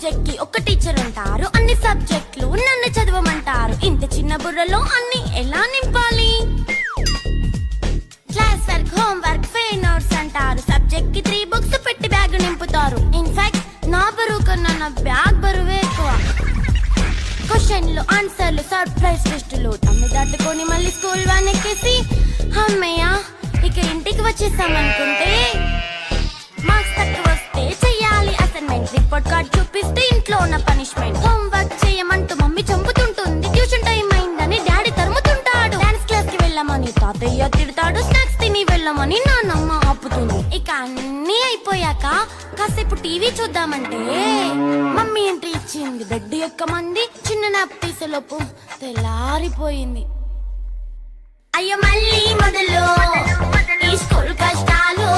Subject కి ఒక teacher ఉంటారు, అన్ని సబ్జెక్టులు నన్ను చదవమంటారు. ఇంత చిన్న బుర్రలో అన్ని ఎలా నింపాలి? Class work, home work, fair notes అంటారు. సబ్జెక్ట్ కి 3 బుక్స్ పెట్టి బ్యాగ్ నింపుతారు. ఇన్ఫాక్ట్ నా బరువు కన్నా నా బ్యాగ్ బరువే ఎక్కువ. క్వశ్చన్లు, ఆన్సర్లు, సర్ప్రైజ్ టెస్టులు తమ్మి దాటుకొని మళ్ళీ స్కూల్ వ్యాన్ ఎక్కేసి అమ్మయ్య ఇక ఇంటికి వచ్చేసామనుకుంటే మార్క్స్ తక్కువ వస్తే చెయ్యాలి అసైన్మెంట్. రిపోర్ట్ కార్డ్ చూపిస్తే ఇంట్లో ఉన్న పనిష్మెంట్. హోమ్ వర్క్ చేయమంటూ మమ్మీ చంపుతుంటుంది. ట్యూషన్ టైం అయిందని డాడీ తరుముతుంటాడు. డాన్స్ క్లాస్ కి వెళ్ళమని తాతయ్య తిడతాడు. స్నాక్స్ తిని వెళ్ళమని నాన్నమ్మ ఆపుతుంది. ఇక అన్నీ అయిపోయాక కాసేపు టీవీ చూద్దామంటే మమ్మీ ఎంట్రీ ఇచ్చింది. బెడ్ ఎక్కమంది. చిన్న నాప్ తీసేలోపు తెల్లారిపోయింది. అయ్యో మళ్ళీ మొదలు ఈ స్కూల్ కష్టాలు.